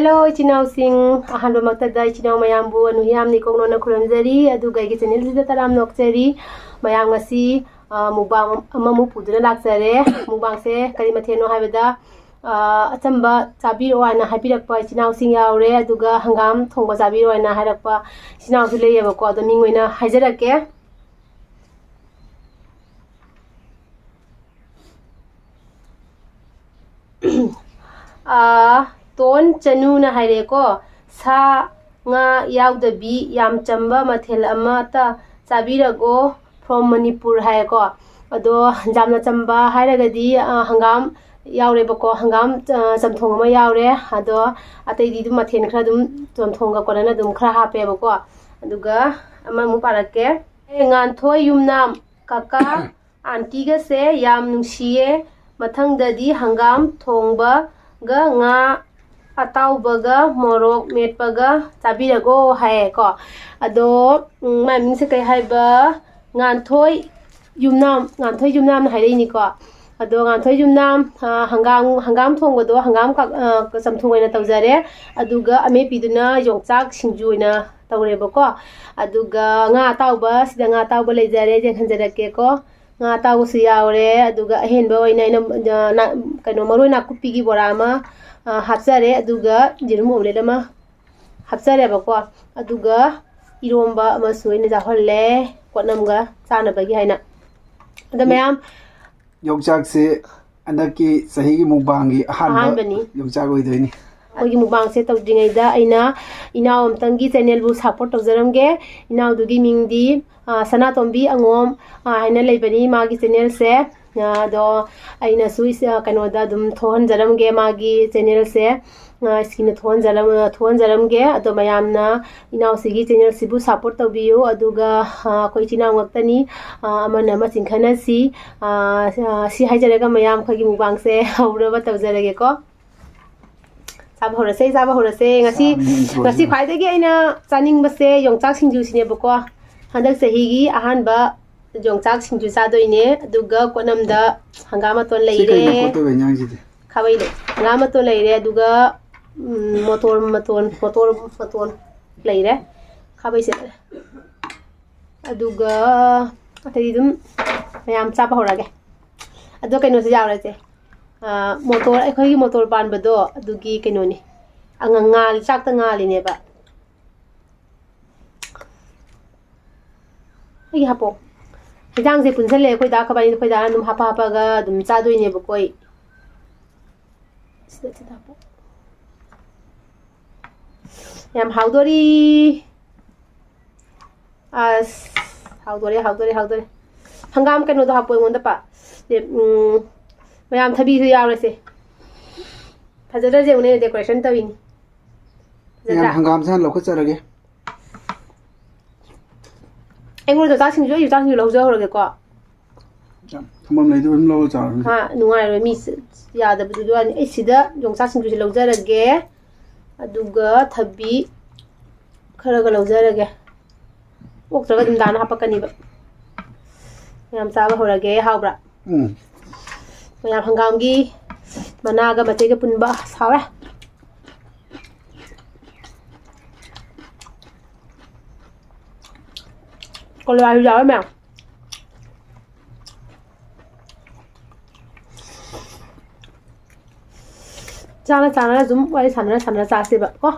Hello ichinausing ahanba maktada ichinaw mayambu anu hiyamni kongno kuramjari aduga igi channel sida taram nokjari mayam ngasi mukbang amamu puduna laksare mukbang se kari matheno haibada achamba chabiro aina haibirakpa ichinausing yaure aduga hangam thongba chabiro aina hairakpa ichinausing leyabako adu mingoina haijarake ton chanu na haire ko sa nga yaudabbi yam chamba mathel ama ta chabirago from Manipur hai ko ado jamna chamba hairagadi hangam yaure bako hangam chamthong ma yaure ado atai di dum mathen khra dum chamthong ga korana dum khra hape bako aduga ama mu parake ngan thoi yumnam kaka aunty ga se yam nungsiye mathang dadi hangam thongba ga nga atau baga morok met baga chabirago hai ko ado maming se kai hai ba ngan thoi yumnam hai dei ni ko ado ngan thoi yumnam hangam thong do hangam ka samthong ina tawjare aduga ame piduna yongchak singju ina tawre ba ko aduga nga atau ba sida nga atau ba leijare jeng hanjarake ko nga atau su yaure aduga hen ba oina ina kaino maroi nakupi gi borama hapsare aduga jirum omelette ama hapsare ba ko aduga iromba ama suina jaholle kotnamga chanabagi haina ada mayam yongchak se andaki sahi gi mukbangi ahanbani yongchak oidoini ogi mukbang se tawdringai da aina inaw amtangi channel bu support tawjaramge inaw dugi mingdi Sanatombi angom haina leibani magi channel se do aina suis kanoda dum thohan jaramge magi channel se skin thohan jaramge ado mayamna inaw sigi channel sibu support tawbiyu aduga koi china ngaktani amana ma chingkhana si haijaraga mayam khogi mukbang se hauraba tawjarage ko sab horase ngasi khwaidagi aina chaning base yongchak singju sine bako handak sahigi ahanba yongchak singju chadoine aduga konamda hangamaton leire khabaile hangamaton leire aduga motor leire khabaise aduga atadum mayam chapa horage adu kaino se jawrase motor akhoi motor banbado adugi kaino ni angangal chakta ngali ne ba ai hapo hijang se punsale khoi da khabani khoi da num hapa hapa ga dum cha doi ne ba koi sida hapo yam howdori as howdori hangam kaino da hapo ngonda pa mayam thabi su yaurase fajada je une decoration tawini yam hangam san lokacharage engol do tasing jo yu tasing lo jo horage ko thamam leidu bim lo cha ha nungai ro mi ya da bu do ani sida jong sa sing ju lo jarage aduga thabi kharaga lo jarage ok traga dum dana hapakani ba yam saba horage haubra mayam hangamgi managa matega punba sawe kalau ayu jawa memang jangan zoom wali sana sasi ba ko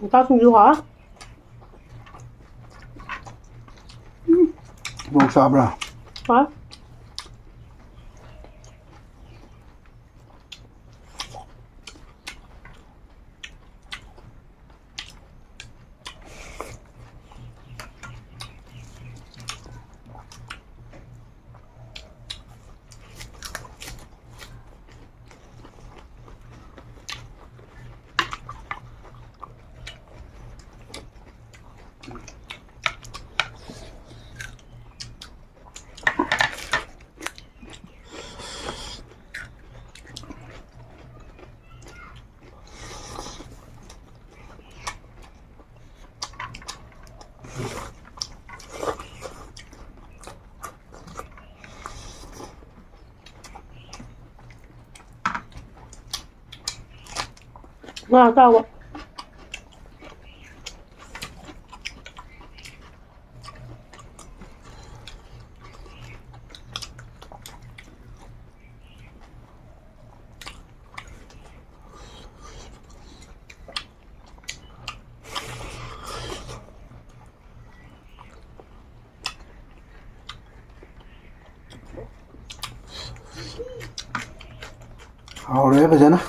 kita tunggu ha bong sabra ha ꯉꯥ ꯇꯥꯎꯕ ꯍꯥꯎꯔꯦ ꯐꯖꯅ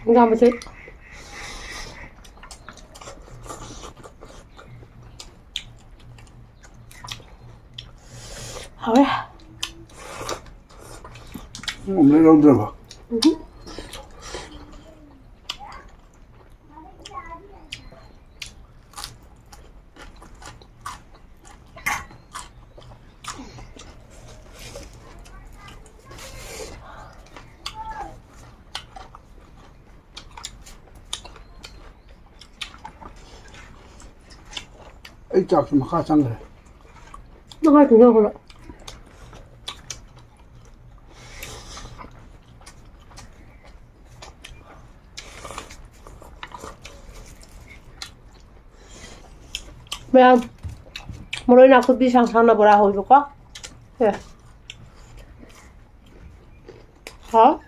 ꯍꯪꯒꯥꯝ ꯃꯆꯦꯠ ꯍꯥꯎꯔꯦ 오melette 여우들어봐 이 짝좀 하장 그래 nó hơi cũng rồi mẹ không một đôi nào cứ đi sang sang là bora hồi được quá kìa đó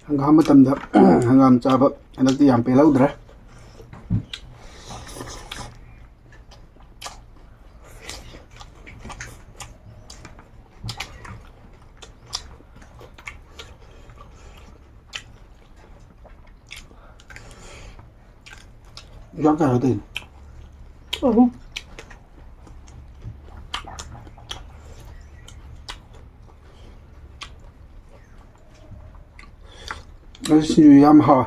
hangam matamda hangam chaba anakti yam pelawdre Giang cả tin. Nó xin yam ha.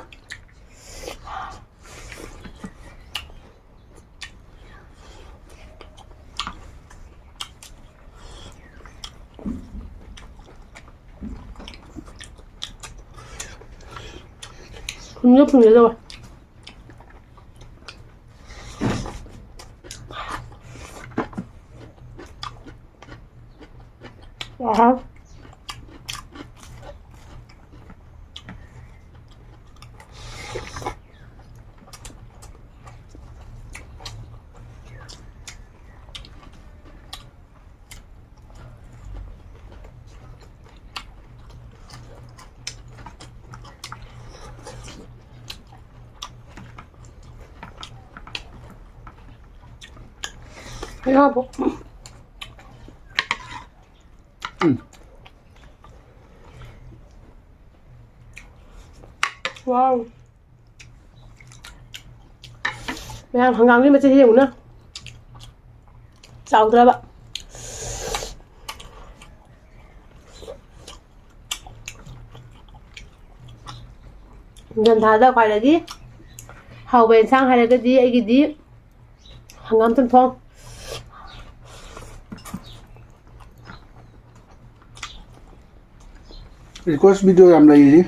분유 rồi wow. 여보. Wow. Mẹ ăn hàng ngang đi mà chơi hiểu nữa. Chào tụi bạn. Gần thả ra khỏi là đi. Hầu bền sang hay là cái gì ấy cái gì. Hàng ngang chân phong. Request video yam lai di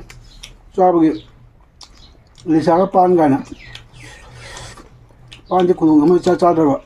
chawagi lisa ka pan ga na pan de kulung ma cha cha da ba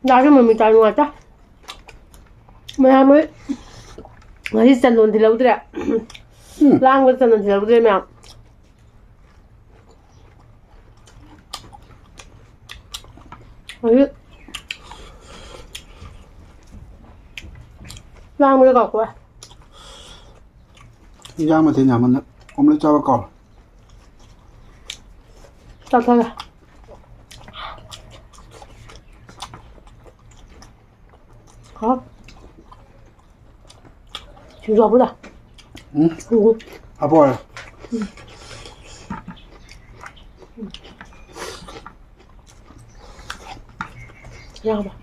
나중에 뭐 짜는 거 같다. 뭐야뭐 맛이 짠 논디 라우드라. 랑거 짠 논디 라우드라면. 아니 랑거 갖고 와. Giang mà thế nhà mình ông lấy cho vào cỏ. 따뜻하게. 지금 좋아보다. 응? À bò. 잠깐만.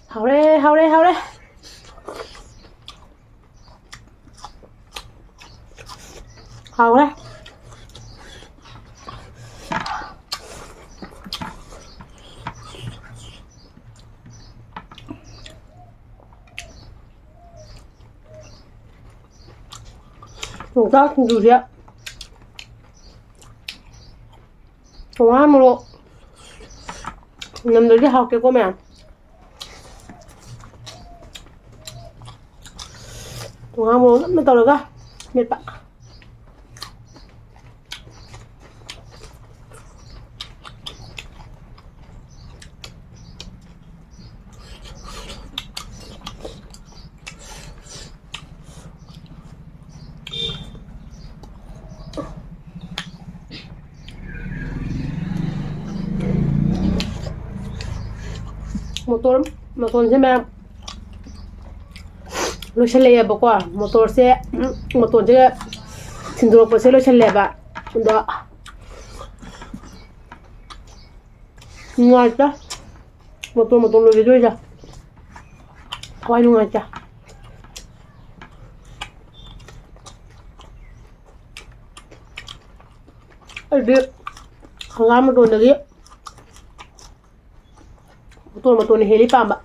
하오래 하오래 하오래. 하오래. 동작 누구야? 동함으로 남들이 하게 꼬면 동함으로 남들 떨어가 몇 바. motor से मैं लोचलेबको motor से motor से सिंदूरको से लोचलेबा ndo nuaita motor lo video ja kawai nuaita ade hangam do ndagi motor ni heli pamba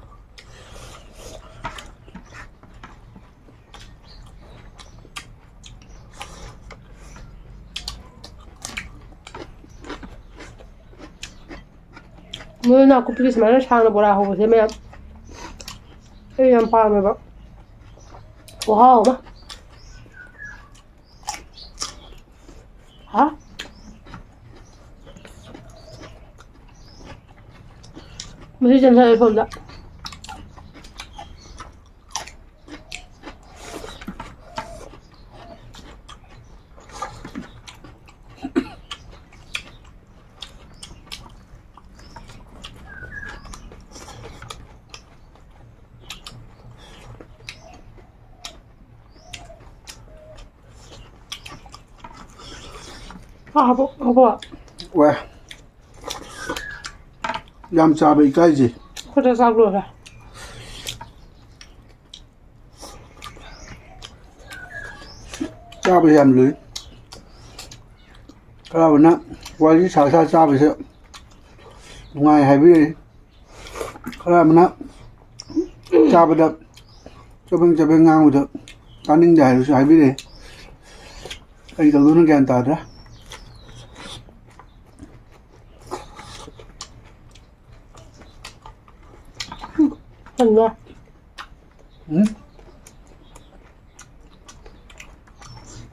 Muna aku pergi sebenarnya sana bola aku sih macam yang paham apa wow mah hah mesti jangan saya pun tak apa? Ué. Yam cha bị cái gì? Có thể sao được à? Cha bị yam lưới. Cái nào nè, qua đi xào xa cha bị sợ. Ngoài hay bị cái nào nè, cha bị đập. Cho bên ngang một được. Ta ninh dài rồi hay bị đi. Đây tao luôn nó ghen tạt đó. Enggak.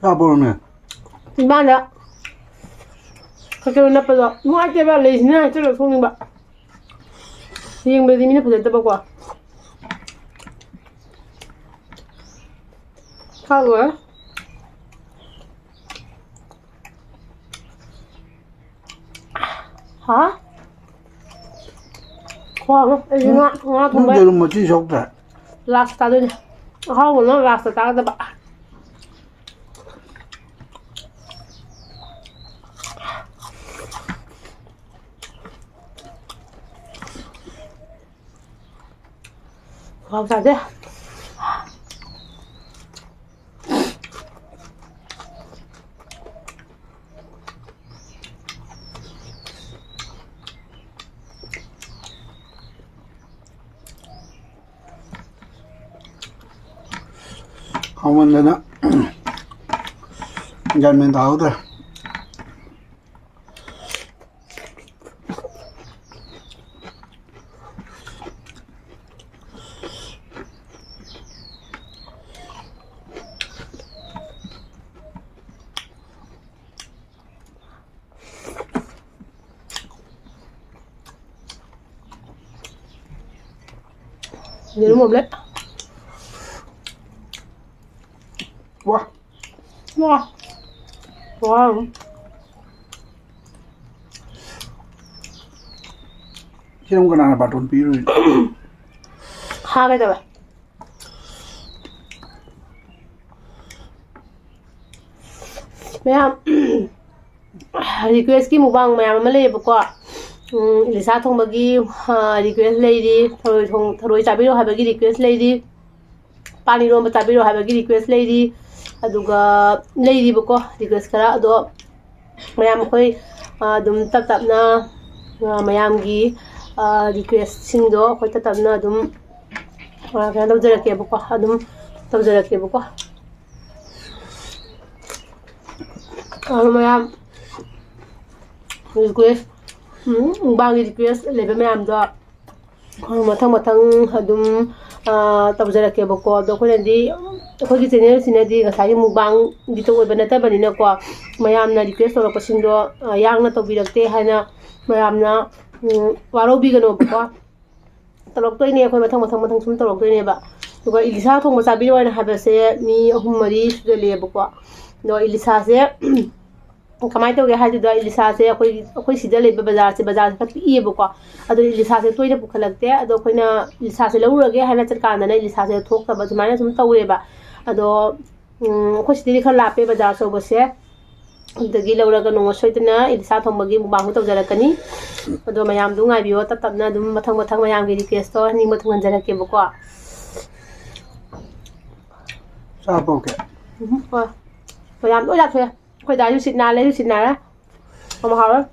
Apa ni? Di mana? Kalau nak pada, mau aja balik sini aja lah sini mbak. Yang beli ini pada apa gua? Kalau hả? Wow, ini nggak tuh Nó giờ mà chỉ sốc ra. last tadi nih. How nó last tadi apa? Wow tadi. 하면은 간면 다 오더라. 얘는 먹을래? 와, 와. 와. 이런 건 하나 봐도 비로. 하게 되면. ꯃꯌꯥꯝ ꯔꯤꯀ꯭ꯋꯦꯁꯀꯤ mukbang ꯃꯌꯥꯝ ꯑꯃ ꯂꯩꯌꯦꯕꯀꯣ ꯏꯂꯤꯁꯥ ꯊꯣꯡꯕꯒꯤ request ꯂꯩꯔꯤ ꯊꯔꯣꯏ ꯆꯥꯕꯤꯔꯣ ꯍꯥꯏꯕꯒꯤ request ꯂꯩꯔꯤ ꯄꯥꯟ ꯏꯔꯣꯝꯕ ꯆꯥꯕꯤꯔꯣ ꯍꯥꯏꯕꯒꯤ ꯔꯤꯀ꯭ꯋꯦꯁ ꯂꯩꯔꯤ ꯑꯗꯨꯒ ꯂꯩꯔꯤꯕꯀꯣ ꯔꯤꯀ꯭ꯋꯦꯁ ꯈꯔ ꯑꯗꯣ ꯃꯌꯥꯝ ꯑꯩꯈꯣꯏ ꯑꯗꯨꯝ ꯇꯞ ꯇꯞꯅ ꯃꯌꯥꯝꯒꯤ ꯔꯤꯀ꯭ꯋꯦꯁꯁꯤꯡꯗꯣ ꯑꯩꯈꯣꯏ ꯇꯞ ꯇꯞꯅ ꯑꯗꯨꯝ ꯀꯩꯅꯣ ꯇꯧꯖꯔꯛꯀꯦꯕꯀꯣ ꯑꯗꯨꯝ ꯇꯧꯖꯔꯛꯀꯦꯕꯀꯣ ꯃꯌꯥꯝ ꯔꯤꯀ꯭ꯋꯦꯁ ꯃꯨꯛꯕꯥꯡꯒꯤ ꯔꯤꯀ꯭ꯋꯦꯁ ꯂꯩꯕ ꯃꯌꯥꯝꯗꯣ ꯃꯊꯪ ꯃꯊꯪ ꯑꯗꯨꯝ ꯇꯧꯖꯔꯛꯀꯦꯕꯀꯣ ꯑꯗꯣ ꯑꯩꯈꯣꯏꯅꯗꯤ ꯑꯩꯈꯣꯏꯒꯤ ꯆꯦꯅꯦꯜꯁꯤꯅꯗꯤ ꯉꯁꯥꯏꯒꯤ ꯃꯨꯛꯕꯥꯡꯒꯤꯇ ꯑꯣꯏꯕ ꯅꯠꯇꯕꯅꯤꯅꯀꯣ ꯃꯌꯥꯝꯅ ꯔꯤꯀ꯭ꯋꯦꯁ ꯇꯧꯔꯛꯄꯁꯤꯡꯗꯣ ꯌꯥꯡꯅ ꯇꯧꯕꯤꯔꯛꯇꯦ ꯍꯥꯏꯅ ꯃꯌꯥꯝꯅ ꯋꯥꯔꯧꯕꯤꯒꯅꯣꯕꯀꯣ ꯇꯧꯔꯛꯇꯣꯏꯅꯦ ꯑꯩꯈꯣꯏ ꯃꯊꯪ ꯁꯨꯝ ꯇꯧꯔꯛꯇꯣꯏꯅꯦꯕ ꯑꯗꯨꯒ ꯏꯂꯤꯁꯥ ꯊꯣꯡꯕ ꯆꯥꯕꯤꯔꯣ ꯍꯥꯏꯅ ꯍꯥꯏꯕꯁꯦ ꯃꯤ 3-4 ꯁꯨꯖꯜꯂꯛꯑꯦꯕꯀꯣ ꯑꯗꯣ ꯏꯂꯤꯁꯥꯁꯦ ꯀꯃꯥꯏꯅ ꯇꯧꯒꯦ ꯍꯥꯏꯗꯨꯗ ꯏꯂꯤꯁꯥꯁꯦ ꯑꯩꯈꯣꯏ ꯁꯤꯗ ꯂꯩꯕ ꯕꯖꯥꯔꯁꯦ ꯈꯔ ꯄꯤꯛꯏꯕꯀꯣ ꯑꯗꯣ ꯏꯂꯤꯁꯥꯁꯦ ꯇꯣꯏꯅ ꯄꯨꯈꯠꯂꯛꯇꯦ ꯑꯗꯣ ꯑꯩꯈꯣꯏꯅ ꯏꯂꯤꯁꯥꯁꯦ ꯂꯧꯔꯨꯔꯒꯦ ꯍꯥꯏꯅ ꯆꯠꯀꯥꯟꯗꯅ ꯏꯂꯤꯁꯥꯁꯦ ꯊꯣꯛꯇꯕ ꯁꯨꯃꯥꯏꯅ ꯁꯨꯝ ꯇꯧꯔꯦꯕ ꯑꯗꯣ ꯑꯩꯈꯣꯏ ꯁꯤꯗꯗꯤ ꯈꯔ ꯂꯥꯞꯄꯦ ꯕꯖꯥꯔ ꯑꯆꯧꯕꯁꯦ ꯑꯗꯨꯗꯒꯤ ꯂꯧꯔꯒ ꯅꯣꯡꯃ ꯁꯣꯏꯗꯅ ꯏꯂꯤꯁꯥ ꯊꯣꯡꯕꯒꯤ ꯃꯨꯛꯕꯥꯡꯁꯨ ꯇꯧꯖꯔꯛꯀꯅꯤ ꯑꯗꯣ ꯃꯌꯥꯝꯗꯨ ꯉꯥꯏꯕꯤꯌꯣ ꯇꯞ ꯇꯞꯅ ꯑꯗꯨꯝ ꯃꯊꯪ ꯃꯌꯥꯝꯒꯤ ꯔꯤꯀ꯭ꯋꯦꯁꯇꯣ ꯅꯤꯡꯕ ꯊꯨꯡꯍꯟꯖꯔꯛꯀꯦꯕꯀꯣ ꯆꯥꯄꯣꯛꯀꯦ ꯍꯣꯏ ꯃꯌꯥꯝ ꯂꯣꯏ ꯂꯥꯛꯊꯣꯛꯑꯦ ꯑꯩꯈꯣꯏ ꯗꯥꯁꯨ ꯁꯤꯠ ꯅꯥꯔꯦ ꯑꯃ ꯍꯥꯎꯔꯣꯏ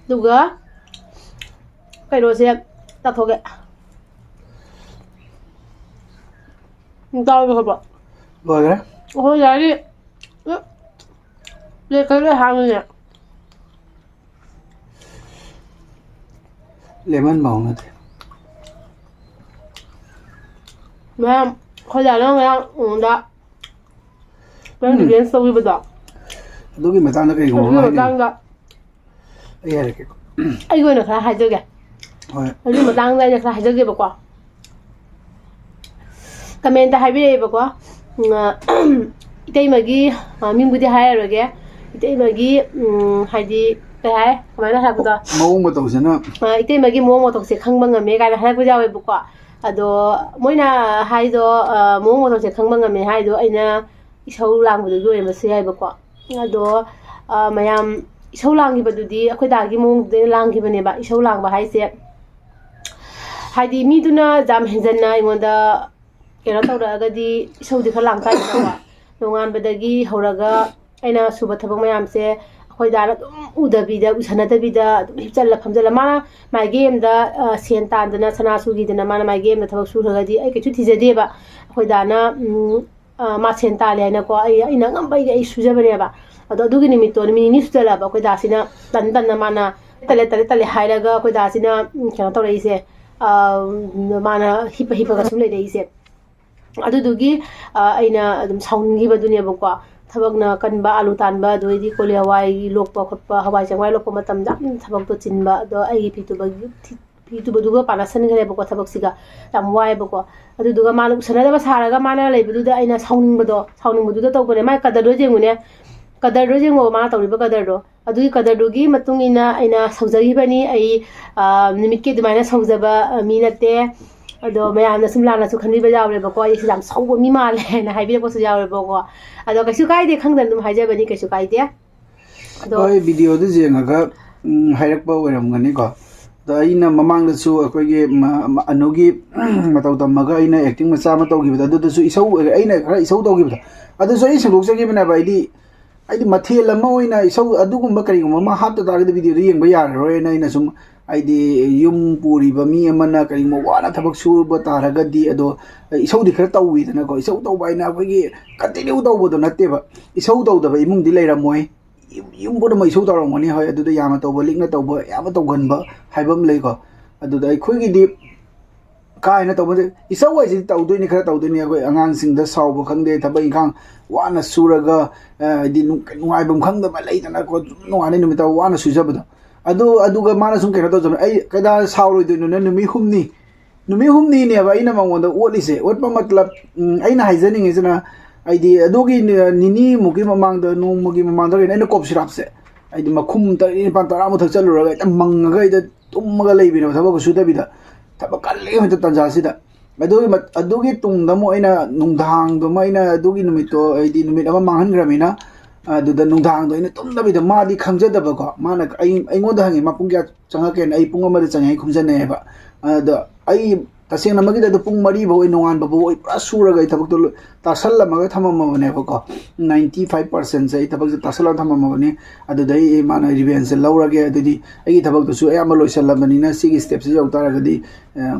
ꯑꯗꯨꯒ ꯀꯩꯅꯣꯁꯦ ꯇꯥꯊꯣꯛꯀꯦ ꯇꯥꯎꯕ ꯈꯣꯠꯄ ꯂꯣꯏꯈ꯭ꯔꯦ ꯑꯩꯈꯣꯏ ꯗꯥꯗꯤ ꯄ꯭ꯂꯦꯠ ꯈꯔ ꯂꯣꯏ ꯍꯥꯡꯉꯤꯅꯦ ꯂꯦꯃꯟ ꯃꯥꯎꯅꯗꯦ ꯃꯌꯥꯝ ꯑꯩꯈꯣꯏ ꯗꯥꯅ ꯉꯔꯥꯡ ꯅꯪ ꯔꯤꯚꯦꯟꯁ ꯇꯧꯈꯤꯕꯗꯣ ꯑꯗꯨꯒꯤ ꯃꯇꯥꯡꯗ ꯀꯔꯤꯒꯨꯝꯕ ꯑꯗꯨꯒꯤ ꯑꯃ ꯍꯥꯏꯅꯤꯡꯉꯤ ꯃꯇꯥꯡꯗ ꯑꯩ ꯍꯥꯏꯔꯛꯀꯦꯀꯣ ꯑꯩꯒꯤ ꯑꯣꯏꯅ ꯈꯔ ꯍꯥꯏꯖꯒꯦ ꯍꯣꯏ ꯑꯗꯨꯒꯤ ꯃꯇꯥꯡꯗ ꯑꯩꯅ ꯈꯔ ꯍꯥꯏꯖꯒꯦꯕꯀꯣ ꯀꯃꯦꯟꯇ ꯍꯥꯏꯕꯤꯔꯛꯑꯦꯕꯀꯣ ꯏꯇꯩꯃꯒꯤ ꯃꯤꯡꯕꯨꯗꯤ ꯍꯥꯏꯔꯔꯣꯏꯒꯦ ꯏꯇꯩꯃꯒꯤ ꯍꯥꯏꯗꯤ ꯀꯩ ꯍꯥꯏ ꯀꯃꯥꯏꯅ ꯍꯥꯏꯕꯗꯣ ꯃꯑꯣꯡ ꯃꯇꯧꯁꯤꯅ 이때마기 뭐 ꯃꯇꯧꯁꯦ ꯈꯪꯕ ꯉꯝꯃꯦ ꯀꯥꯏꯅ ꯍꯥꯏꯔꯛꯄ ꯌꯥꯎꯋꯦꯕꯀꯣ ꯑꯗꯣ ꯃꯣꯏꯅ ꯍꯥꯏꯗꯣ ꯃꯑꯣꯡ ꯃꯇꯧꯁꯦ ꯈꯪꯕ ꯉꯝꯃꯦ ꯍꯥꯏꯗꯣ ꯑꯩꯅ ꯏꯁꯧ ꯂꯥꯡꯕꯗꯨꯒꯤ ꯑꯣꯏꯔꯝꯕꯁꯨ ꯌꯥꯏꯕꯀꯣ ꯑꯗꯣ ꯃꯌꯥꯝ ꯏꯁꯧ ꯂꯥꯡꯈꯤꯕꯗꯨꯗꯤ ꯑꯩꯈꯣꯏ ꯗꯥꯒꯤ ꯃꯑꯣꯡꯗꯨꯗ ꯂꯥꯡꯈꯤꯕꯅꯦꯕ ꯏꯁꯧ ꯂꯥꯡꯕ ꯍꯥꯏꯁꯦ ꯍꯥꯏꯗꯤ ꯃꯤꯗꯨꯅ ꯌꯥꯝ ꯍꯦꯟꯖꯟꯅ ꯑꯩꯉꯣꯟꯗ ꯀꯩꯅꯣ ꯇꯧꯔꯛꯑꯒꯗꯤ ꯏꯁꯧꯗꯤ ꯈꯔ ꯂꯥꯡꯇꯥꯏꯗꯅꯀꯣ ꯅꯣꯡꯉꯥꯟꯕꯗꯒꯤ ꯍꯧꯔꯒ ꯑꯩꯅ ꯁꯨꯕ ꯊꯕꯛ ꯃꯌꯥꯝꯁꯦ ꯑꯩꯈꯣꯏ ꯗꯥꯅ ꯑꯗꯨꯝ ꯎꯁꯟꯅꯗꯕꯤꯗ ꯑꯗꯨꯝ ꯍꯤꯞꯆꯜꯂ ꯐꯝꯖꯜꯂ ꯃꯥꯅ ꯃꯥꯒꯤ ꯑꯃꯗ ꯁꯦꯟ ꯇꯥꯟꯗꯅ ꯁꯅꯥ ꯁꯨꯈꯤꯗꯅ ꯃꯥꯅ ꯃꯥꯒꯤ ꯑꯃꯗ ꯊꯕꯛ ꯁꯨꯈ꯭ꯔꯒꯗꯤ ꯑꯩ ꯀꯩꯁꯨ ꯊꯤꯖꯗꯦꯕ ꯑꯩꯈꯣꯏ ꯗꯥꯅ ꯃꯥ ꯁꯦꯟ ꯇꯥꯜꯂꯦ ꯍꯥꯏꯅꯀꯣ ꯑꯩꯅ ꯑꯉꯝꯕꯩꯒꯤ ꯑꯩ ꯁꯨꯖꯕꯅꯦꯕ ꯑꯗꯣ ꯑꯗꯨꯒꯤ ꯅꯨꯃꯤꯠꯇꯣ ꯅꯨꯃꯤꯠ 2 ꯁꯨꯖꯜꯂꯛꯑꯕ ꯑꯩꯈꯣꯏ ꯗꯥꯁꯤꯅ ꯇꯟꯅ ꯃꯥꯅ ꯇꯜꯂꯦ ꯍꯥꯏꯔꯒ ꯑꯩꯈꯣꯏ ꯗꯥꯁꯤꯅ ꯀꯩꯅꯣ ꯇꯧꯔꯛꯏꯁꯦ ꯃꯥꯅ ꯍꯤꯞꯄꯒ ꯁꯨꯝ ꯂꯩꯔꯛꯏꯁꯦ ꯑꯗꯨꯗꯨꯒꯤ ꯑꯩꯅ ꯑꯗꯨꯝ ꯁꯥꯎꯅꯤꯡꯈꯤꯕꯗꯨꯅꯦꯕꯀꯣ ꯊꯕꯛꯅ ꯀꯟꯕ ꯑꯂꯨ ꯇꯥꯟꯕ ꯑꯗꯨꯗꯩꯗꯤ ꯀꯣꯂꯤ ꯍꯋꯥꯏ ꯂꯣꯛꯄ ꯈꯣꯠꯄ ꯍꯋꯥꯏ ꯆꯦꯡꯋꯥꯏ ꯂꯣꯛꯄ ꯃꯇꯝꯗ ꯌꯥꯝ ꯊꯕꯛꯇꯣ ꯆꯤꯟꯕ ꯑꯗꯣ ꯑꯩꯒꯤ ꯐꯤ ꯇꯨꯕꯗꯨꯒ ꯄꯥꯟꯅꯁꯟꯈ꯭ꯔꯦꯕꯀꯣ ꯊꯕꯛꯁꯤꯒ ꯌꯥꯝ ꯋꯥꯏꯕꯀꯣ ꯑꯗꯨꯗꯨꯒ ꯃꯥꯅ ꯎꯁꯟꯅꯗꯕ ꯁꯥꯔꯒ ꯃꯥꯅ ꯂꯩꯕꯗꯨꯗ ꯑꯩꯅ ꯁꯥꯎꯅꯤꯡꯕꯗꯨꯗ ꯇꯧꯕꯅꯦ ꯃꯥꯏ ꯀꯗꯔꯗꯣ ꯌꯦꯡꯉꯨꯅꯦ ꯀꯗꯔꯗꯣ ꯌꯦꯡꯉꯣꯕ ꯃꯥꯅ ꯇꯧꯔꯤꯕ ꯀꯗꯔꯗꯣ ꯑꯗꯨꯒꯤ ꯀꯗꯔꯗꯨꯒꯤ ꯃꯇꯨꯡ ꯏꯟꯅ ꯑꯩꯅ ꯁꯧꯖꯈꯤꯕꯅꯤ ꯑꯩ ꯅꯨꯃꯤꯠꯀꯤ ꯑꯗꯨꯃꯥꯏꯅ ꯁꯧꯖꯕ ꯃꯤ ꯅꯠꯇꯦ ꯑꯗꯣ ꯃꯌꯥꯝꯅ ꯁꯨꯝ ꯂꯥꯟꯅꯁꯨ ꯈꯟꯕꯤꯕ ꯌꯥꯎꯔꯦꯕꯀꯣ ꯑꯩꯁꯦ ꯌꯥꯝ ꯁꯧꯕ ꯃꯤ ꯃꯥꯜꯂꯦ ꯍꯥꯏꯅ ꯍꯥꯏꯕꯤꯔꯛꯄꯁꯨ ꯌꯥꯎꯔꯦꯕꯀꯣ ꯑꯗꯣ ꯀꯩꯁꯨ ꯀꯥꯏꯗꯦ ꯈꯪꯗꯅ ꯑꯗꯨꯝ ꯍꯥꯏꯖꯕꯅꯤ ꯀꯩꯁꯨ ꯀꯥꯏꯗꯦ ꯑꯗꯣ ꯍꯣꯏ ꯚꯤꯗꯤꯑꯣꯗꯨ ꯌꯦꯡꯉꯒ ꯍꯥꯏꯔꯛꯄ ꯑꯣꯏꯔꯝꯒꯅꯤꯀꯣ ꯑꯗꯣ ꯑꯩꯅ ꯃꯃꯥꯡꯗꯁꯨ ꯑꯩꯈꯣꯏꯒꯤ ꯑꯅꯨꯒꯤ ꯃꯇꯧ ꯇꯝꯃꯒ ꯑꯩꯅ ꯑꯦꯛꯇꯤꯡ ꯃꯆꯥ ꯑꯃ ꯇꯧꯈꯤꯕꯗ ꯑꯗꯨꯗꯁꯨ ꯑꯩꯅ ꯈꯔ ꯏꯁꯧ ꯇꯧꯈꯤꯕꯗꯣ ꯑꯗꯨꯁꯨ ꯑꯩ ꯁꯟꯗꯣꯛꯆꯈꯤꯕꯅꯦꯕ ꯑꯩꯗꯤ ꯃꯊꯦꯜ ꯑꯃ ꯑꯣꯏꯅ ꯏꯁꯧ ꯑꯗꯨꯒꯨꯝꯕ ꯀꯔꯤꯒꯨꯝꯕ ꯑꯃ ꯍꯥꯞꯇ ꯇꯥꯔꯒꯗꯤ ꯚꯤꯗꯤꯑꯣꯗꯨ ꯌꯦꯡꯕ ꯌꯥꯔꯔꯣꯏꯅ ꯑꯩꯅ ꯁꯨꯝ ꯍꯥꯏꯗꯤ ꯌꯨꯝ ꯄꯨꯔꯤꯕ ꯃꯤ ꯑꯃꯅ ꯀꯔꯤꯒꯨꯝꯕ ꯋꯥꯅ ꯊꯕꯛ ꯁꯨꯕ ꯇꯥꯔꯒꯗꯤ ꯑꯗꯣ ꯏꯁꯧꯗꯤ ꯈꯔ ꯇꯧꯋꯤꯗꯅꯀꯣ ꯏꯁꯧ ꯇꯧꯕ ꯍꯥꯏꯅ ꯑꯩꯈꯣꯏꯒꯤ ꯀꯟꯇꯤꯅ꯭ꯌꯨ ꯇꯧꯕꯗꯣ ꯅꯠꯇꯦꯕ ꯏꯁꯧ ꯇꯧꯗꯕ ꯏꯃꯨꯡꯗꯤ ꯂꯩꯔꯝꯃꯣꯏ ꯌꯨꯝ ꯄꯨꯝꯅꯃꯛ ꯏꯁꯧ ꯇꯧꯔꯝꯒꯅꯤ ꯍꯣꯏ ꯑꯗꯨꯗ ꯌꯥꯝꯅ ꯇꯧꯕ ꯂꯤꯛꯅ ꯇꯧꯕ ꯌꯥꯝꯅ ꯇꯧꯒꯟꯕ ꯍꯥꯏꯕ ꯑꯃ ꯂꯩꯀꯣ ꯑꯗꯨꯗ ꯑꯩꯈꯣꯏꯒꯤꯗꯤ ꯀꯥ ꯍꯦꯟꯅ ꯇꯧꯕꯗꯤ ꯏꯁꯧ ꯍꯥꯏꯁꯤꯗꯤ ꯇꯧꯗꯣꯏꯅꯤ ꯈꯔ ꯇꯧꯗꯣꯏꯅꯤ ꯑꯩꯈꯣꯏ ꯑꯉꯥꯡꯁꯤꯡꯗ ꯁꯥꯎꯕ ꯈꯪꯗꯦ ꯊꯕꯛ ꯏꯪꯈꯥꯡ ꯋꯥꯅ ꯁꯨꯔꯒ ꯍꯥꯏꯗꯤ ꯅꯨꯡꯉꯥꯏꯐꯝ ꯈꯪꯗꯕ ꯂꯩꯗꯅꯀꯣ ꯅꯨꯡꯉꯥꯏꯅ ꯅꯨꯃꯤꯠꯇ ꯋꯥꯅ ꯁꯨꯖꯕꯗꯣ ꯑꯗꯨꯒ ꯃꯥꯅ ꯁꯨꯝ ꯀꯩꯅꯣ ꯇꯧꯖꯕꯅꯤ ꯑꯩ ꯀꯩꯗ ꯁꯥꯎꯔꯣꯏꯗꯣꯏꯅꯣ ꯅꯪ ꯅꯨꯃꯤꯠ ꯍꯨꯝꯅꯤꯅꯦꯕ ꯑꯩꯅ ꯃꯉꯣꯟꯗ ꯑꯣꯠꯂꯤꯁꯦ ꯑꯣꯠꯄ ꯃꯇꯂꯕ ꯑꯩꯅ ꯍꯥꯏꯖꯅꯤꯡꯉꯤꯁꯤꯅ ꯍꯥꯏꯗꯤ ꯑꯗꯨꯒꯤ ꯅꯤꯅꯤꯃꯨꯛꯀꯤ ꯃꯃꯥꯡꯗ ꯅꯣꯡꯃꯒꯤ ꯃꯃꯥꯡꯗ ꯑꯩꯅ ꯀꯣꯞ ꯁꯤꯔꯥꯞꯁꯦ ꯍꯥꯏꯗꯤ ꯃꯈꯨꯝ 9-10 ꯊꯛꯆꯜꯂꯨꯔꯒ ꯍꯦꯛꯇ ꯃꯪꯉꯒ ꯑꯩꯗ ꯇꯨꯝꯃꯒ ꯂꯩꯕꯤꯅꯦꯕ ꯊꯕꯛ ꯁꯨꯗꯕꯤꯗ ꯊꯕꯛ ꯀꯜꯂꯤꯉꯩ ꯇꯥꯟꯖꯥꯁꯤꯗ ꯑꯗꯨꯒꯤ ꯇꯨꯡꯗ ꯑꯃꯨꯛ ꯑꯩꯅ ꯅꯨꯡꯗꯥꯡꯗꯨꯃ ꯑꯩꯅ ꯑꯗꯨꯒꯤ ꯅꯨꯃꯤꯠꯇꯣ ꯍꯥꯏꯗꯤ ꯅꯨꯃꯤꯠ ꯑꯃ ꯃꯥꯡꯍꯟꯈ꯭ꯔꯕꯅꯤ나 ꯑꯗꯨꯗ ꯅꯨꯡꯗꯥꯡꯗꯣ ꯑꯩꯅ ꯇꯨꯝꯗꯕꯤꯗ ꯃꯥꯗꯤ ꯈꯪꯖꯗꯕꯀꯣ ꯃꯥꯅ ꯑꯩꯉꯣꯟꯗ ꯍꯪꯉꯤ ꯃꯥ ꯄꯨꯡ ꯀꯌꯥ ꯆꯪꯉꯛꯀꯦꯅ ꯑꯩ ꯄꯨꯡ 1ꯗ ꯆꯪꯉꯦ ꯈꯨꯝꯖꯟꯅꯩꯑꯕ ꯑꯗ ꯑꯩ ꯇꯁꯦꯡꯅ ꯃꯒꯤꯗ ꯑꯗꯨ ꯄꯨꯡ 4 ꯐꯥꯎ ꯅꯣꯡꯉꯥꯟꯕꯐꯥꯎ ꯑꯩ ꯄꯨꯔꯥ ꯁꯨꯔꯒ ꯑꯩ ꯊꯕꯛꯇꯣ ꯇꯥꯁꯜꯂꯝꯃꯒ ꯊꯝꯃꯝꯃꯕꯅꯦꯕꯀꯣ 95%ꯁꯦ ꯑꯩ ꯊꯕꯛꯁꯦ ꯇꯥꯁꯜꯂꯒ ꯊꯝꯃꯝꯃꯕꯅꯤ ꯑꯗꯨꯗꯩ ꯃꯥꯅ ꯔꯤꯚꯦꯟꯁꯁꯦ ꯂꯧꯔꯒꯦ ꯑꯗꯨꯗꯤ ꯑꯩꯒꯤ ꯊꯕꯛꯇꯨꯁꯨ ꯑꯌꯥꯝꯕ ꯂꯣꯏꯁꯜꯂꯕꯅꯤꯅ ꯁꯤꯒꯤ ꯁ꯭ꯇꯦꯞꯁꯦ ꯌꯧ ꯇꯥꯔꯒꯗꯤ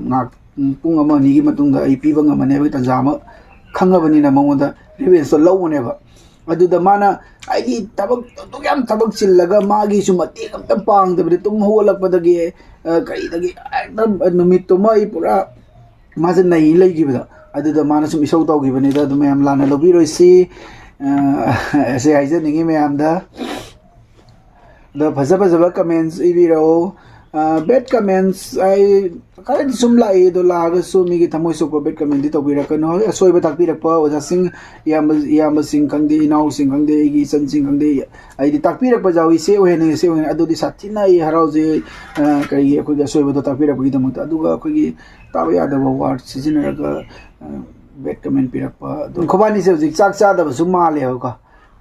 ꯉꯥꯛ ꯄꯨꯡ 1-2ꯒꯤ ꯃꯇꯨꯡꯗ ꯑꯩ ꯄꯤꯕ ꯉꯝꯃꯅꯤ ꯍꯥꯏꯕꯒꯤ ꯇꯥꯟꯖꯥ ꯑꯃ ꯈꯪꯉꯕꯅꯤꯅ ꯃꯉꯣꯟꯗ ꯔꯤꯚꯦꯟꯁꯇꯣ ꯂꯧꯕꯅꯦꯕ ꯑꯗꯨꯗ ꯃꯥꯅ ꯑꯩꯒꯤ ꯑꯗꯨꯛ ꯌꯥꯝ ꯊꯕꯛ ꯆꯤꯜꯂꯒ ꯃꯥꯒꯤꯁꯨ ꯃꯇꯦꯡ ꯑꯝꯇ ꯄꯥꯡꯗꯕꯤꯗ ꯇꯨꯝ ꯍꯧꯒꯠꯂꯛꯄꯗꯒꯤ ꯀꯔꯤꯗꯒꯤ ꯍꯦꯛꯇ ꯅꯨꯃꯤꯠꯇꯨꯃ ꯑꯩ ꯄꯨꯔꯥ ꯃꯥꯁꯦ ꯅꯩ ꯂꯩꯈꯤꯕꯗ ꯑꯗꯨꯗ ꯃꯥꯅ ꯁꯨꯝ ꯏꯁꯧ ꯇꯧꯈꯤꯕꯅꯤꯗ ꯑꯗꯨ ꯃꯌꯥꯝ ꯂꯥꯟꯅ ꯂꯧꯕꯤꯔꯣꯏꯁꯤ ꯑꯁꯦ ꯍꯥꯏꯖꯅꯤꯡꯉꯤ ꯃꯌꯥꯝꯗ ꯑꯗꯣ ꯐꯖꯕ ꯀꯃꯦꯟꯁ ꯏꯕꯤꯔꯛꯑꯣ ꯕꯦꯗ ꯀꯃꯦꯟꯁ ꯑꯩ ꯈꯔꯗꯤ ꯁꯨꯝ ꯂꯥꯛꯏ ꯑꯗꯣ ꯂꯥꯛꯑꯒꯁꯨ ꯃꯤꯒꯤ ꯊꯃꯣꯏ ꯁꯣꯛꯄ ꯕꯦꯗ ꯀꯃꯦꯟꯗꯤ ꯇꯧꯕꯤꯔꯛꯀꯅꯨ ꯑꯁꯣꯏꯕ ꯇꯥꯛꯄꯤꯔꯛꯄ ꯑꯣꯖꯥꯁꯤꯡ ꯏꯌꯥꯝꯕꯁꯤꯡ ꯈꯪꯗꯦ ꯏꯅꯥꯎꯁꯤꯡ ꯈꯪꯗꯦ ꯑꯩꯒꯤ ꯏꯆꯟꯁꯤꯡ ꯈꯪꯗꯦ ꯍꯥꯏꯗꯤ ꯇꯥꯛꯄꯤꯔꯛꯄ ꯌꯥꯎꯏ ꯁꯤ ꯑꯣꯏꯍꯟꯅꯤꯡꯉꯤ ꯑꯗꯨꯗꯤ ꯁꯥꯊꯤꯅ ꯑꯩ ꯍꯔꯥꯎꯖꯩ ꯀꯔꯤꯒꯤ ꯑꯩꯈꯣꯏꯒꯤ ꯑꯁꯣꯏꯕꯗꯣ ꯇꯥꯛꯄꯤꯔꯛꯄꯒꯤꯗꯃꯛꯇ ꯑꯗꯨꯒ ꯑꯩꯈꯣꯏꯒꯤ ꯇꯥꯕ ꯌꯥꯗꯕ ꯋꯥꯔꯗ ꯁꯤꯖꯤꯟꯅꯔꯒ ꯕꯦꯗ ꯀꯃꯦꯟ ꯄꯤꯔꯛꯄ ꯑꯗꯨꯝ ꯈꯣꯏꯕꯥꯅꯤꯁꯦ ꯍꯧꯖꯤꯛ ꯆꯥꯛ ꯆꯥꯗꯕꯁꯨ ꯃꯥꯜꯂꯦꯕꯀꯣ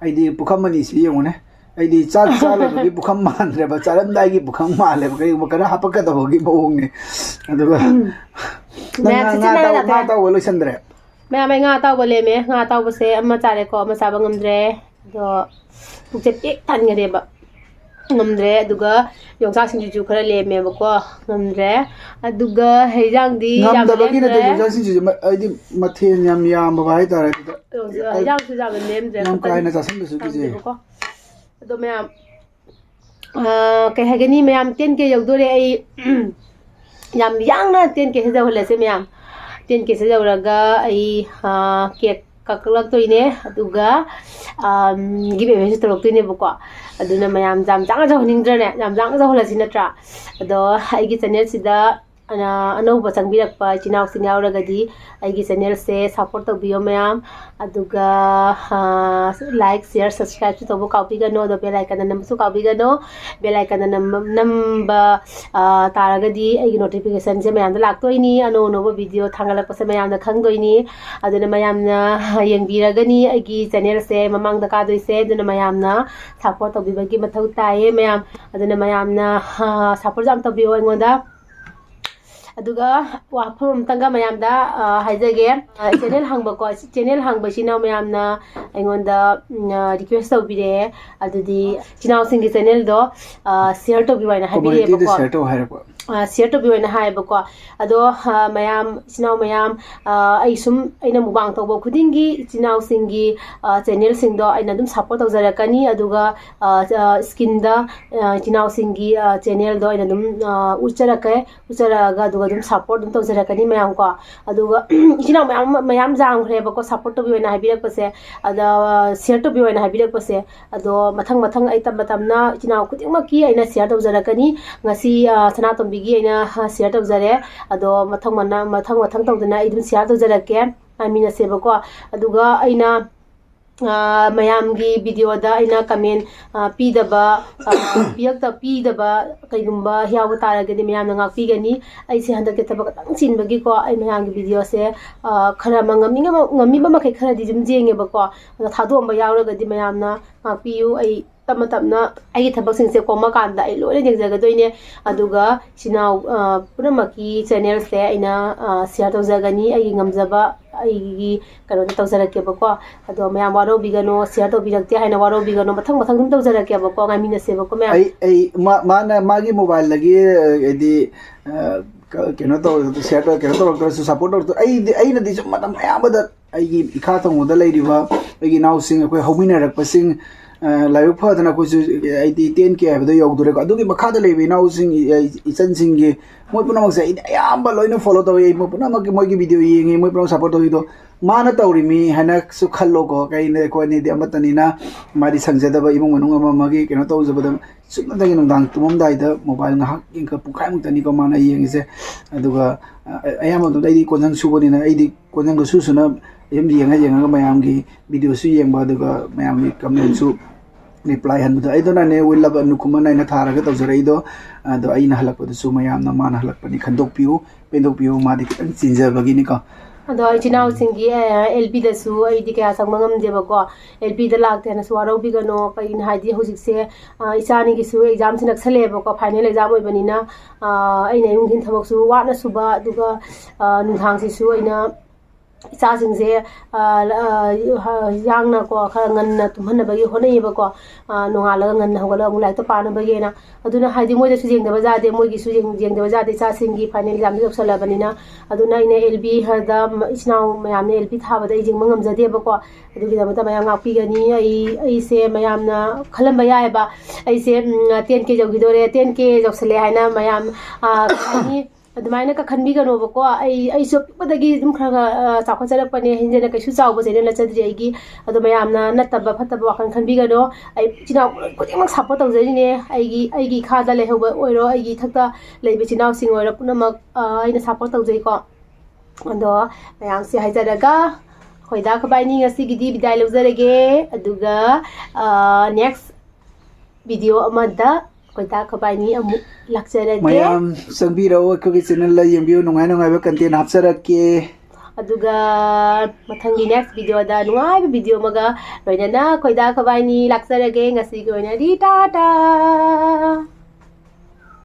ꯑꯩꯗꯤ ꯄꯨꯈꯝ ꯑꯅꯤꯁꯤ ꯌꯦꯡꯉꯨꯅꯦ ꯑꯩꯗꯤ ꯆꯥꯛ ꯆꯥꯂꯣꯏꯕꯒꯤ ꯄꯨꯈꯝ ꯃꯥꯟꯗ꯭ꯔꯦꯕ ꯆꯥꯔꯝꯗꯥꯏꯒꯤ ꯄꯨꯈꯝ ꯃꯥꯜꯂꯦꯕ ꯀꯩꯒꯨꯝꯕ ꯈꯔ ꯍꯥꯄꯛꯀꯗꯕꯒꯤ ꯃꯑꯣꯡꯅꯦ ꯑꯗꯨꯒ ꯅꯪ ꯉꯥ ꯇꯧꯕ ꯂꯣꯏꯁꯟꯗ꯭ꯔꯦ ꯃꯌꯥꯝ ꯑꯩ ꯉꯥ ꯑꯇꯥꯎꯕ ꯂꯦꯝꯃꯦ ꯉꯥ ꯑꯇꯥꯎꯕꯁꯦ ꯑꯃ ꯆꯥꯔꯦꯀꯣ ꯑꯃ ꯆꯥꯕ ꯉꯝꯗ꯭ꯔꯦ ꯑꯗꯣ ꯄꯨꯛꯁꯦ ꯄꯤꯛ ꯊꯟꯈꯔꯦꯕ ꯉꯝꯗ꯭ꯔꯦ ꯑꯗꯨꯒ ꯌꯣꯡꯆꯥꯛ ꯁꯤꯡꯖꯨꯁꯨ ꯈꯔ ꯂꯦꯝꯃꯦꯕꯀꯣ ꯉꯝꯗ꯭ꯔꯦ ꯑꯗꯨꯒ ꯍꯩꯖꯥꯡꯗꯤ ꯌꯥꯝꯅ ꯉꯝꯗꯕꯒꯤ ꯅꯠꯇꯦ ꯂꯦꯝꯗ꯭ꯔꯦ ꯌꯣꯡꯆꯥꯛ ꯁꯤꯡꯖꯨꯁꯦ ꯍꯥꯏꯗꯤ ꯃꯊꯦꯜ ꯌꯥꯝ ꯌꯥꯝꯕ ꯍꯥꯏꯇꯥꯔꯦ ꯑꯗꯨꯗ ꯍꯩꯖꯥꯡꯁꯨ ꯌꯥꯝꯅ ꯂꯦꯝꯗ꯭ꯔꯦ ꯌꯥꯝ ꯀꯥ ꯈꯛꯇꯅꯤ ꯍꯦꯟꯅ ꯆꯥꯁꯤꯟꯕꯁꯨ ꯀꯤꯖꯩ ꯉꯝꯗꯦꯕꯀꯣ ꯑꯗꯣ ꯃꯌꯥꯝ ꯀꯩ ꯍꯥꯏꯒꯅꯤ ꯃꯌꯥꯝ 10K ꯌꯧꯗꯣꯔꯦ ꯑꯩ ꯌꯥꯝ ꯌꯥꯡꯅ 10K ꯌꯧꯍꯜꯂꯁꯦ ꯃꯌꯥꯝ 10K ꯌꯧꯔꯒ ꯑꯩ ꯀꯦꯛ ꯀꯛꯂꯛꯇꯣꯏꯅꯦ ꯑꯗꯨꯒ ꯒꯤꯐ ꯑꯦꯋꯦꯁꯨ ꯇꯧꯔꯛꯇꯣꯏꯅꯦꯕꯀꯣ ꯑꯗꯨꯅ ꯃꯌꯥꯝ ꯌꯥꯝ ꯌꯥꯡꯅ ꯇꯧꯍꯟꯅꯤꯡꯗ꯭ꯔꯅꯦ ꯌꯥꯝ ꯌꯥꯡꯅ ꯇꯧꯍꯜꯂꯁꯤ ꯅꯠꯇ꯭ꯔꯥ ꯑꯗꯣ ꯑꯩꯒꯤ ꯆꯦꯅꯦꯜꯁꯤꯗ ꯑꯅꯧꯕ ꯆꯪꯕꯤꯔꯛꯄ ꯏꯆꯤꯜ ꯏꯅꯥꯎꯁꯤꯡ ꯌꯥꯎꯔꯒꯗꯤ ꯑꯩꯒꯤ ꯆꯦꯅꯦꯜꯁꯦ ꯁꯞꯄꯣꯔꯠ ꯇꯧꯕꯤꯌꯣ ꯃꯌꯥꯝ ꯑꯗꯨꯒ ꯂꯥꯏꯛ ꯁꯤꯌꯔ ꯁꯕꯁꯀ꯭ꯔꯥꯏꯕꯁꯨ ꯇꯧꯕ ꯀꯥꯎꯕꯤꯒꯅꯣ ꯑꯗꯣ ꯕꯦꯜ ꯑꯥꯏꯀꯟꯗ ꯅꯝꯕꯁꯨ ꯀꯥꯎꯕꯤꯒꯅꯣ ꯕꯦꯜ ꯑꯥꯏꯀꯟꯗ ꯅꯝꯕ ꯇꯥꯔꯒꯗꯤ ꯑꯩꯒꯤ ꯅꯣꯇꯤꯐꯤꯀꯦꯁꯟꯁꯦ ꯃꯌꯥꯝꯗ ꯂꯥꯛꯇꯣꯏꯅꯤ ꯑꯅꯧ ꯑꯅꯧꯕ ꯚꯤꯗꯤꯑꯣ ꯊꯥꯡꯒꯠꯂꯛꯄꯁꯦ ꯃꯌꯥꯝꯅ ꯈꯪꯗꯣꯏꯅꯤ ꯑꯗꯨꯅ ꯃꯌꯥꯝꯅ ꯌꯦꯡꯕꯤꯔꯒꯅꯤ ꯑꯩꯒꯤ ꯆꯦꯅꯦꯜꯁꯦ ꯃꯃꯥꯡꯗ ꯀꯥꯗꯣꯏꯁꯦ ꯑꯗꯨꯅ ꯃꯌꯥꯝꯅ ꯁꯞꯄꯣꯔꯠ ꯇꯧꯕꯤꯕꯒꯤ ꯃꯊꯧ ꯇꯥꯏꯌꯦ ꯃꯌꯥꯝ ꯑꯗꯨꯅ ꯃꯌꯥꯝꯅ ꯁꯞꯄꯣꯔꯠ ꯌꯥꯝ ꯇꯧꯕꯤꯌꯣ ꯑꯩꯉꯣꯟꯗ ꯑꯗꯨꯒ ꯋꯥꯐꯝ ꯑꯃꯇꯪꯒ ꯃꯌꯥꯝꯗ ꯍꯥꯏꯖꯒꯦ ꯆꯦꯅꯦꯜ ꯍꯥꯡꯕꯁꯤꯅ ꯃꯌꯥꯝꯅ ꯑꯩꯉꯣꯟꯗ ꯔꯤꯀ꯭ꯋꯦꯁ ꯇꯧꯕꯤꯔꯛꯑꯦ ꯑꯗꯨꯗꯤ ꯏꯆꯤꯟ ꯆꯦꯅꯦꯜꯗꯣ ꯁꯤꯌꯔ ꯇꯧꯕꯤꯌꯣ ꯍꯥꯏꯅ ꯍꯥꯏꯕꯤꯔꯛꯑꯦꯕꯀꯣ ꯁꯤꯌꯔ ꯇꯧ ꯍꯥꯏꯔꯛꯄ ꯁꯤꯌꯔ ꯇꯧꯕꯤꯌꯣ ꯍꯥꯏꯅ ꯍꯥꯏꯌꯦꯕꯀꯣ ꯑꯗꯣ ꯃꯌꯥꯝ ꯏꯆꯤꯟ ꯏꯅꯥꯎ ꯃꯌꯥꯝ ꯑꯩꯅ ꯃꯨꯛꯕꯥꯡ ꯇꯧꯕ ꯈꯨꯗꯤꯡꯒꯤ ꯏꯆꯤꯟ ꯏꯅꯥꯎꯁꯤꯡꯒꯤ ꯆꯦꯅꯦꯜꯁꯤꯡꯗꯣ ꯑꯩꯅ ꯑꯗꯨꯝ ꯁꯞꯄꯣꯔꯠ ꯇꯧꯖꯔꯛꯀꯅꯤ ꯑꯗꯨꯒ ꯁ꯭ꯀꯤꯟꯗ ꯏꯆꯤꯟ ꯏꯅꯥꯎꯁꯤꯡꯒꯤ ꯆꯦꯅꯦꯜꯗꯣ ꯑꯩꯅ ꯑꯗꯨꯝ ꯎꯠꯆꯔꯛꯑꯒ ꯑꯗꯨꯒ ꯑꯗꯨꯝ ꯁꯞꯄꯣꯔꯠ ꯑꯗꯨꯝ ꯇꯧꯖꯔꯛꯀꯅꯤ ꯃꯌꯥꯝ ꯀꯣ ꯑꯗꯨꯒ ꯏꯆꯤꯟ ꯏꯅꯥꯎ ꯃꯌꯥꯝ ꯌꯥꯝꯈ꯭ꯔꯦꯕꯀꯣ ꯁꯞꯄꯣꯔꯠ ꯇꯧꯕꯤꯌꯣ ꯍꯥꯏꯅ ꯍꯥꯏꯕꯤꯔꯛꯄꯁꯦ ꯑꯗ ꯁꯤꯌꯔ ꯇꯧꯕꯤꯌꯣ ꯍꯥꯏꯅ ꯍꯥꯏꯕꯤꯔꯛꯄꯁꯦ ꯑꯗꯣ ꯃꯊꯪ ꯑꯩ ꯇꯞꯅ ꯇꯞꯅ ꯏꯆꯤꯟ ꯏꯅꯥꯎ ꯈꯨꯗꯤꯡꯃꯛꯀꯤ ꯑꯩꯅ ꯁꯤꯌꯔ ꯇꯧꯖꯔꯛꯀꯅꯤ ꯉꯁꯤ ꯁꯅꯥꯇꯣꯝꯕꯤꯒꯤ ꯑꯩꯅ ꯁꯤꯌꯔ ꯇꯧꯖꯔꯦ ꯑꯗꯣ ꯃꯊꯪ ꯇꯧꯗꯅ ꯑꯩ ꯑꯗꯨꯝ ꯁꯤꯌꯔ ꯇꯧꯖꯔꯛꯀꯦ ꯉꯥꯏꯃꯤꯟꯅꯁꯦꯕꯀꯣ ꯑꯗꯨꯒ ꯑꯩꯅ ꯃꯌꯥꯝꯒꯤ ꯚꯤꯗꯤꯑꯣꯗ ꯑꯩꯅ ꯀꯃꯦꯟ ꯄꯤꯗꯕ ꯀꯩꯒꯨꯝꯕ ꯌꯥꯎꯕ ꯇꯥꯔꯒꯗꯤ ꯃꯌꯥꯝꯅ ꯉꯥꯛꯄꯤꯒꯅꯤ ꯑꯩꯁꯦ ꯍꯟꯗꯛꯇꯤ ꯊꯕꯛ ꯈꯤꯇꯪ ꯆꯤꯟꯕꯒꯤꯀꯣ ꯑꯩ ꯃꯌꯥꯝꯒꯤ ꯚꯤꯗꯤꯑꯣꯁꯦ ꯈꯔ ꯑꯃ ꯉꯝꯃꯤꯕ ꯃꯈꯩ ꯈꯔꯗꯤ ꯑꯗꯨꯝ ꯌꯦꯡꯉꯦꯕꯀꯣ ꯑꯗꯣ ꯊꯥꯗꯣꯛꯑꯝꯕ ꯌꯥꯎꯔꯒꯗꯤ ꯃꯌꯥꯝꯅ ꯉꯥꯛꯄꯤꯌꯨ ꯑꯩ ꯇꯞꯅ ꯇꯞꯅ ꯑꯩꯒꯤ ꯊꯕꯛꯁꯤꯡꯁꯦ ꯀꯣꯝꯃꯀꯥꯟꯗ ꯑꯩ ꯂꯣꯏꯅ ꯌꯦꯡꯖꯒꯗꯣꯏꯅꯦ ꯑꯗꯨꯒ ꯏꯆꯤꯟꯅꯥꯎ ꯄꯨꯝꯅꯃꯛꯀꯤ ꯆꯦꯅꯦꯜꯁꯦ ꯑꯩꯅ ꯁꯤꯌꯔ ꯇꯧꯖꯒꯅꯤ ꯑꯩꯒꯤ ꯉꯝꯖꯕ ꯑꯩꯒꯤ ꯀꯩꯅꯣꯗ ꯇꯧꯖꯔꯛꯀꯦꯕꯀꯣ ꯑꯗꯣ ꯃꯌꯥꯝ ꯋꯥꯔꯧꯕꯤꯒꯅꯣ ꯁꯤꯌꯔ ꯇꯧꯕꯤꯔꯛꯇꯦ ꯍꯥꯏꯅ ꯋꯥꯔꯧꯕꯤꯒꯅꯣ ꯃꯊꯪ ꯃꯊꯪ ꯑꯗꯨꯝ ꯇꯧꯖꯔꯛꯀꯦꯕꯀꯣ ꯉꯥꯏꯃꯤꯟꯅꯁꯦꯕꯀꯣ ꯃꯌꯥꯝ ꯃꯥꯅ ꯃꯥꯒꯤ ꯃꯣꯕꯥꯏꯜꯗꯒꯤ ꯍꯥꯏꯗꯤ ꯀꯩꯅꯣ ꯇꯧꯔ ꯁꯤꯌꯔ ꯇꯧꯔ ꯀꯩꯅꯣ ꯇꯧꯔꯛꯇ꯭ꯔꯁꯨ ꯁꯞꯄꯣꯔꯠ ꯇꯧꯔꯛꯇ꯭ꯔ ꯑꯩꯅꯗꯤ ꯁꯨꯝ ꯃꯇꯝ ꯑꯌꯥꯝꯕꯗ ꯑꯩꯒꯤ ꯏꯈꯥ ꯊꯪꯕꯗ ꯂꯩꯔꯤꯕ ꯑꯩꯒꯤ ꯏꯅꯥꯎꯁꯤꯡ ꯑꯩꯈꯣꯏ ꯍꯧꯃꯤꯟꯅꯔꯛꯄꯁꯤꯡ ꯂꯥꯏꯕꯛ ꯐꯗꯅ ꯑꯩꯈꯣꯏꯁꯨ ꯑꯩꯗꯤ 10K ꯍꯥꯏꯕꯗꯣ ꯌꯧꯗꯣꯔꯦꯀꯣ ꯑꯗꯨꯒꯤ ꯃꯈꯥꯗ ꯂꯩꯕ ꯏꯅꯥꯎꯁꯤꯡ ꯏꯆꯟꯁꯤꯡꯒꯤ ꯃꯣꯏ ꯄꯨꯝꯅꯃꯛꯁꯦ ꯑꯩꯗꯤ ꯑꯌꯥꯝꯕ ꯂꯣꯏꯅ ꯐꯣꯂꯣ ꯇꯧꯏ ꯃꯣꯏ ꯄꯨꯝꯅꯃꯛꯀꯤ ꯃꯣꯏꯒꯤ ꯚꯤꯗꯤꯑꯣ ꯌꯦꯡꯉꯤ ꯃꯣꯏ ꯄꯨꯝꯅꯃꯛ ꯁꯞꯄꯣꯔꯠ ꯇꯧꯏꯗꯣ ꯃꯥꯅ ꯇꯧꯔꯤꯃꯤ ꯍꯥꯏꯅꯁꯨ ꯈꯜꯂꯣꯀꯣ ꯀꯩꯅꯣ ꯑꯩꯈꯣꯏꯅꯤꯗꯤ ꯑꯃꯠꯇꯅꯤꯅ ꯃꯥꯗꯤ ꯁꯪꯖꯗꯕ ꯏꯃꯨꯡ ꯃꯅꯨꯡ ꯑꯃꯒꯤ ꯀꯩꯅꯣ ꯇꯧꯖꯕꯗ ꯁꯨꯞꯅꯇꯒꯤ ꯅꯨꯡꯗꯥꯡ ꯇꯨꯝꯃꯝꯗꯥꯏꯗ ꯃꯣꯕꯥꯏꯜ ꯉꯥꯏꯍꯥꯛ ꯄꯨꯡꯈꯥꯏꯃꯨꯛꯇꯅꯤꯀꯣ ꯃꯥꯅ ꯌꯦꯡꯉꯤꯁꯦ ꯑꯗꯨꯒ ꯑꯌꯥꯝꯕ ꯃꯇꯝꯗ ꯑꯩꯗꯤ ꯀꯣꯟꯖꯪ ꯁꯨꯕꯅꯤꯅ ꯑꯩꯗꯤ ꯀꯣꯟꯖꯪꯗꯣ ꯁꯨꯅ ꯑꯗꯨꯝ ꯌꯦꯡꯉꯒ ꯃꯌꯥꯝꯒꯤ ꯚꯤꯗꯤꯑꯣꯁꯨ ꯌꯦꯡꯕ ꯑꯗꯨꯒ ꯃꯌꯥꯝꯒꯤ ꯀꯃꯦꯟꯁꯨ ꯔꯤꯄ꯭ꯂꯥꯏ ꯍꯟꯕꯗꯣ ꯑꯩꯗꯣꯅꯅꯦ ꯋꯤꯜ ꯂꯕ ꯑꯅꯨꯀꯨꯃꯟ ꯑꯩꯅ ꯊꯥꯔꯒ ꯇꯧꯖꯔꯛꯏꯗꯣ ꯑꯗꯣ ꯑꯩꯅ ꯍꯜꯂꯛꯄꯗꯁꯨ ꯃꯌꯥꯝꯅ ꯃꯥꯅ ꯍꯜꯂꯛꯄꯅꯤ ꯈꯟꯗꯣꯛꯄꯤꯌꯨ ꯄꯦꯟꯗꯣꯛꯄꯤꯌꯨ ꯃꯥꯗꯤ ꯈꯤꯇꯪ ꯆꯤꯟꯖꯕꯒꯤꯅꯤꯀꯣ ꯑꯗꯣ ꯏꯆꯤꯟꯅꯥꯎꯁꯤꯡꯒꯤ LPꯗꯁꯨ ꯑꯩꯗꯤ ꯀꯌꯥ ꯆꯪꯕ ꯉꯝꯗꯦꯕꯀꯣ LPꯗ ꯂꯥꯛꯇꯦꯅꯁꯨ ꯋꯥꯔꯧꯕꯤꯒꯅꯣ ꯀꯩꯒꯤꯅꯣ ꯍꯥꯏꯗꯤ ꯍꯧꯖꯤꯛꯁꯦ ꯏꯆꯥꯅꯤꯒꯤꯁꯨ ꯑꯦꯛꯖꯥꯝꯁꯤ ꯅꯛꯁꯜꯂꯛꯑꯦꯕꯀꯣ ꯐꯥꯏꯅꯦꯜ ꯑꯦꯛꯖꯥꯝ ꯑꯣꯏꯕꯅꯤꯅ ꯑꯩꯅ ꯅꯨꯡꯊꯤꯟ ꯊꯕꯛꯁꯨ ꯋꯥꯅ ꯁꯨꯕ ꯑꯗꯨꯒ ꯅꯨꯡꯗꯥꯡꯁꯤꯁꯨ ꯑꯩꯅ ꯏꯆꯥꯁꯤꯡꯁꯦ ꯌꯥꯡꯅꯀꯣ ꯈꯔ ꯉꯟꯅ ꯇꯨꯝꯍꯟꯅꯕꯒꯤ ꯍꯣꯠꯅꯩꯌꯦꯕꯀꯣ ꯅꯣꯡꯉꯥꯜꯂꯒ ꯉꯟꯅ ꯍꯧꯒꯠꯂꯒ ꯑꯃꯨꯛ ꯂꯥꯏꯔꯤꯛꯇ ꯄꯥꯅꯕꯒꯤꯅ ꯑꯗꯨꯅ ꯍꯥꯏꯗꯤ ꯃꯣꯏꯗꯁꯨ ꯌꯦꯡꯗꯕ ꯌꯥꯗꯦ ꯃꯣꯏꯒꯤꯁꯨ ꯌꯦꯡꯗꯕ ꯌꯥꯗꯦ ꯏꯆꯥꯁꯤꯡꯒꯤ ꯐꯥꯏꯅꯦꯜ ꯑꯦꯛꯖꯥꯝꯁꯨ ꯌꯧꯁꯜꯂꯕꯅꯤ나 ꯑꯗꯨꯅ ꯑꯩꯅ LPꯗ ꯏꯆꯤꯟꯅꯥꯎ ꯃꯌꯥꯝꯅ LP ꯊꯥꯕꯗ ꯑꯩ ꯌꯦꯡꯕ ꯉꯝꯖꯗꯦꯕꯀꯣ ꯑꯗꯨꯒꯤꯗꯃꯛꯇ ꯃꯌꯥꯝ ꯉꯥꯛꯄꯤꯒꯅꯤ ꯑꯩꯁꯦ ꯃꯌꯥꯝꯅ ꯈꯜꯂꯝꯕ ꯌꯥꯏꯑꯕ ꯑꯩꯁꯦ 10K ꯌꯧꯈꯤꯗꯣꯔꯦ 10K ꯌꯧꯁꯜꯂꯦ ꯍꯥꯏꯅ ꯃꯌꯥꯝ ꯑꯗꯨꯃꯥꯏꯅ ꯈꯟꯕꯤꯒꯅꯣꯕꯀꯣ ꯑꯩꯁꯨ ꯑꯄꯤꯛꯄꯗꯒꯤ ꯑꯗꯨꯝ ꯈꯔ ꯆꯥꯎꯈꯠꯆꯔꯛꯄꯅꯦ ꯍꯦꯟꯖꯟꯅ ꯀꯩꯁꯨ ꯆꯥꯎꯕꯁꯦ ꯅꯠꯆꯗ꯭ꯔꯤ ꯑꯩꯒꯤ ꯑꯗꯣ ꯃꯌꯥꯝꯅ ꯅꯠꯇꯕ ꯐꯠꯇꯕ ꯋꯥꯈꯜ ꯈꯟꯕꯤꯒꯅꯣ ꯑꯩ ꯏꯆꯤꯟꯅꯥꯎ ꯈꯨꯗꯤꯡꯃꯛ ꯁꯞꯄꯣꯔꯠ ꯇꯧꯖꯔꯤꯅꯦ ꯑꯩꯒꯤ ꯏꯈꯥꯗ ꯂꯩꯍꯧꯕ ꯑꯣꯏꯔꯣ ꯑꯩꯒꯤ ꯏꯊꯛꯇ ꯂꯩꯕ ꯏꯆꯤꯟꯅꯥꯎꯁꯤꯡ ꯑꯣꯏꯔꯣ ꯄꯨꯝꯅꯃꯛ ꯑꯩꯅ ꯁꯞꯄꯣꯔꯠ ꯇꯧꯖꯩꯀꯣ ꯑꯗꯣ ꯃꯌꯥꯝꯁꯦ ꯍꯥꯏꯖꯔꯒ ꯑꯩꯈꯣꯏꯗ ꯈꯕꯥꯏꯅꯤ ꯉꯁꯤꯒꯤꯗꯤ ꯕꯤꯗꯥꯏ ꯂꯧꯖꯔꯒꯦ ꯑꯗꯨꯒ ꯅꯦꯛꯁ ꯚꯤꯗꯤꯑꯣ ꯑꯃꯗ ꯑꯩꯈꯣꯏꯗ ꯈꯕꯥꯏꯅꯤ ꯑꯃꯨꯛ ꯂꯥꯛꯆꯔꯒꯦ ꯃꯌꯥꯝ ꯆꯪꯕꯤꯔꯛꯑꯣ ꯑꯩꯈꯣꯏꯒꯤ ꯆꯦꯅꯦꯜꯗ ꯌꯦꯡꯕꯤꯌꯨ ꯅꯨꯡꯉꯥꯏꯕ ꯀꯟꯇꯦꯟ ꯍꯥꯞꯆꯔꯛꯀꯦ ꯑꯗꯨꯒ ꯃꯊꯪꯒꯤ ꯅꯦꯛꯁ ꯚꯤꯗꯤꯑꯣꯗ ꯅꯨꯡꯉꯥꯏꯕ ꯚꯤꯗꯤꯑꯣ ꯑꯃꯒ ꯂꯣꯏꯅꯅ ꯑꯩꯈꯣꯏꯗ ꯈꯕꯥꯏꯅꯤ ꯂꯥꯛꯆꯔꯒꯦ ꯉꯁꯤꯒꯤ ꯑꯣꯏꯅꯗꯤ ꯇꯥꯇꯥ